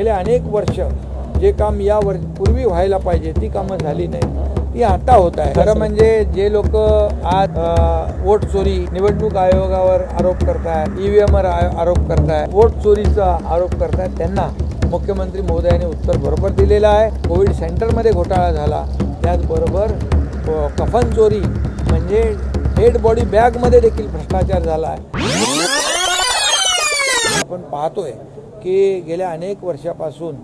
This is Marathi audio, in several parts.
गेले अनेक वर्ष जे काम पूर्वी व्हायला पाहिजे ती कामं झाली नाही, ती आता होत आहे। खरं म्हणजे जे लोक आज वोट चोरी, निवडणूक आयोगावर आरोप करतात, ईव्हीएमवर आरोप करतात, वोट चोरीचा आरोप करतात, त्यांना मुख्यमंत्री महोदयांनी उत्तर बरोबर दिलेलं आहे। कोविड सेंटरमध्ये घोटाळा झाला, त्याचबरोबर कफन चोरी म्हणजे डेड बॉडी बॅगमध्ये देखील भ्रष्टाचार झाला आहे। आपण पाहतोय की गेल्या अनेक वर्षापासून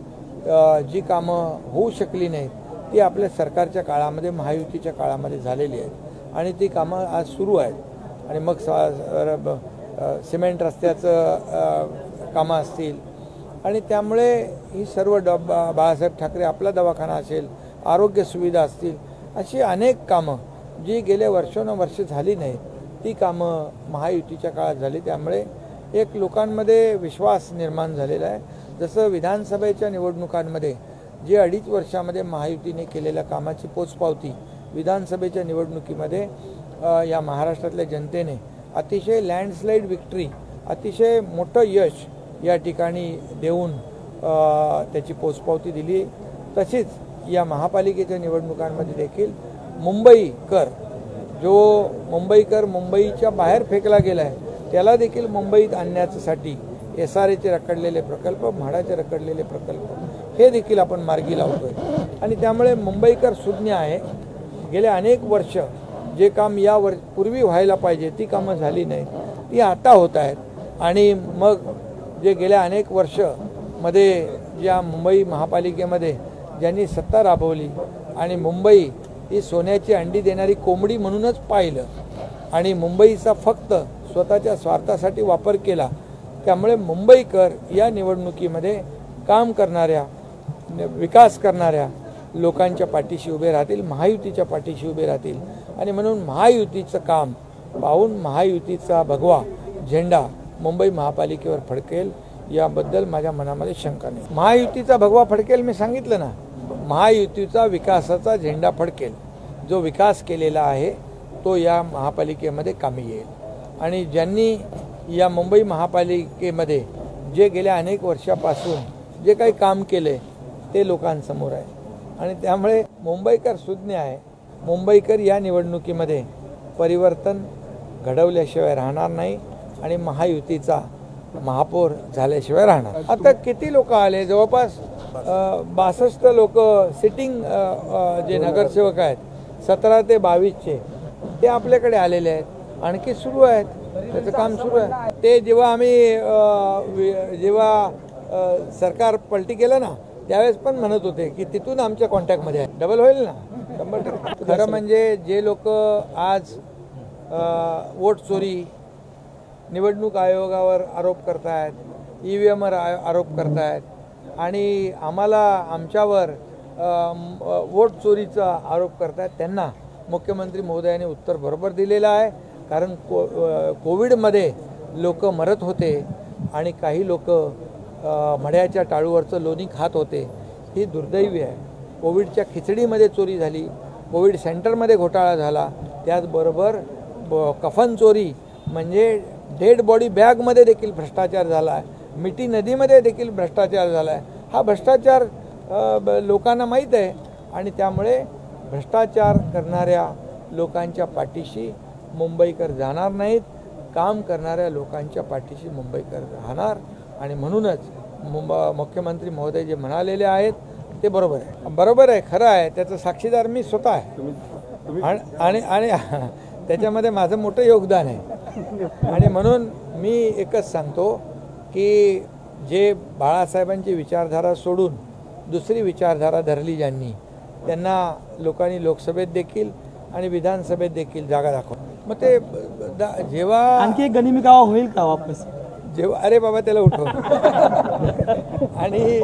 जी कामं होऊ शकली नाहीत ती आपल्या सरकारच्या काळामध्ये, महायुतीच्या काळामध्ये झालेली आहेत आणि ती कामं आज सुरू आहेत। आणि मग सिमेंट रस्त्याचं कामं असतील आणि त्यामुळे ही सर्व बाळासाहेब ठाकरे आपला दवाखाना असेल, आरोग्य सुविधा असतील, अशी अनेक कामं जी गेल्या वर्षोनवर्ष झाली नाहीत ती कामं महायुतीच्या काळात झाली। त्यामुळे एक लोकांमध्ये विश्वास निर्माण झालेला आहे। जसं विधानसभेच्या निवडणुकांमध्ये जे 2.5 वर्षामध्ये महायुतीने केलेल्या कामाची पोचपावती विधानसभेच्या निवडणुकीमध्ये या महाराष्ट्रातल्या जनतेने अतिशय लँडस्लाईड विक्ट्री, अतिशय मोठं यश या ठिकाणी देऊन त्याची पोचपावती दिली। तशीच या महापालिकेच्या निवडणुकांमध्ये देखील मुंबईकर, जो मुंबईकर मुंबईच्या बाहेर फेकला गेला आहे, त्याला देखील मुंबईत आणण्यासाठी SRAचे रखडलेले प्रकल्प, म्हाडाचे रखडलेले प्रकल्प हे देखील आपण मार्गी लावतोय आणि त्यामुळे मुंबईकर सुज्ञ आहे। गेले अनेक वर्ष जे काम पूर्वी व्हायला पाहिजे ती कामं झाली नाहीत, ती आता होत आहेत। आणि मग जे गेल्या अनेक वर्ष मध्ये ज्या मुंबई महापालिकेमध्ये ज्यांनी सत्ता राबवली आणि मुंबई ही सोन्याची अंडी देणारी कोंबडी म्हणूनच पाहिलं आणि मुंबईचा फक्त स्वतःच्या स्वार्थासाठी वापर केला, त्यामुळे मुंबईकर या निवडणुकीमध्ये काम करणाऱ्या, विकास करणाऱ्या लोकांच्या पाठीशी उभे राहतील, महायुतीच्या पाठीशी उभे राहतील आणि म्हणून महायुतीचं काम पाहून महायुतीचा भगवा झेंडा मुंबई महापालिकेवर फडकेल याबद्दल माझ्या मनामध्ये शंका नाही। महायुतीचा भगवा फडकेल, मी सांगितलं ना, महायुतीचा विकासाचा झेंडा फडकेल। जो विकास केलेला आहे तो या महापालिकेमध्ये कामी येईल आणि ज्यांनी या मुंबई महापालिकेमध्ये जे गेल्या अनेक वर्षापासून जे काही काम केले ते लोकांसमोर आहे आणि त्यामुळे मुंबईकर सुज्ञ आहे। मुंबईकर या निवडणुकीमध्ये परिवर्तन घडवल्याशिवाय राहणार नाही आणि महायुतीचा महापौर झाल्याशिवाय राहणार। आता किती लोक आले, जवळपास 62 लोक सिटिंग जे नगरसेवक आहेत 17 ते 22चे ते आपल्याकडे आलेले आहेत, आणखी सुरू आहेत, त्याचं काम सुरू आहे। ते जेव्हा आम्ही सरकार पलटी केलं ना त्यावेळेस पण म्हणत होते की तिथून आमच्या कॉन्टॅक्टमध्ये आहे, डबल होईल ना 100%। खरं म्हणजे जे लोक आज वोट चोरी, निवडणूक आयोगावर आरोप करतायत, ईव्हीएमवर आरोप करतायत आणि आमच्यावर वोट चोरीचा आरोप करतायत, त्यांना मुख्यमंत्री महोदयांनी उत्तर बरोबर दिलेलं आहे। कारण कोविडमध्ये लोक मरत होते आणि काही लोक मड्याच्या टाळूवरचं लोणी खात होते, ही दुर्दैवी आहे। कोविडच्या खिचडीमध्ये चोरी झाली, कोविड सेंटरमध्ये घोटाळा झाला, त्याचबरोबर कफन चोरी म्हणजे डेड बॉडी बॅगमध्ये देखील भ्रष्टाचार झाला आहे, मिठी नदीमध्ये देखील भ्रष्टाचार झाला आहे। हा भ्रष्टाचार लोकांना माहीत आहे आणि त्यामुळे भ्रष्टाचार करणाऱ्या लोकांच्या पाठीशी मुंबईकर जाणार नाहीत, काम करणाऱ्या लोकांच्या पाठीशी मुंबईकर राहणार आणि म्हणूनच मुख्यमंत्री महोदय जे म्हणालेले आहेत ते बरोबर आहे, खरं आहे, त्याचं साक्षीदार मी स्वतः आहे आणि त्याच्यामध्ये माझं मोठं योगदान आहे। आणि म्हणून मी एकच सांगतो की जे बाळासाहेबांची विचारधारा सोडून दुसरी विचारधारा धरली ज्यांनी, त्यांना लोकांनी लोकसभेत देखील आणि विधानसभेत देखील जागा दाखव। मग ते जेव्हा आणखी एक गनिमी कावा होईल का वापस, जेव्हा अरे बाबा त्याला उठव आणि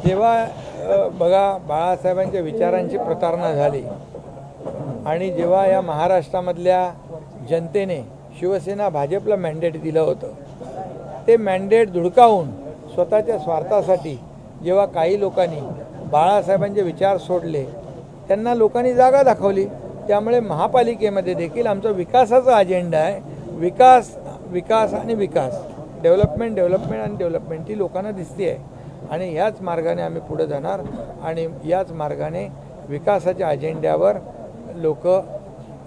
जेव्हा बघा बाळासाहेबांच्या विचारांची प्रतारणा झाली आणि जेव्हा या महाराष्ट्रामधल्या जनतेने शिवसेना भाजपला मॅन्डेट दिलं होतं, ते मॅन्डेट धुडकावून स्वतःच्या स्वार्थासाठी जेव्हा काही लोकांनी बाळासाहेबांचे विचार सोडले, त्यांना लोकांनी जागा दाखवली। त्यामुळे महापालिकेमध्ये देखील आमचा विकासाचा अजेंडा आहे, विकास आणि विकास, डेव्हलपमेंट आणि डेव्हलपमेंट ही लोकांना दिसते आहे आणि याच मार्गाने आम्ही पुढे जाणार आणि याच मार्गाने विकासाच्या अजेंड्यावर लोक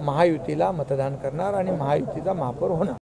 महायुतीला मतदान करणार आणि महायुतीचा महापौर होणार.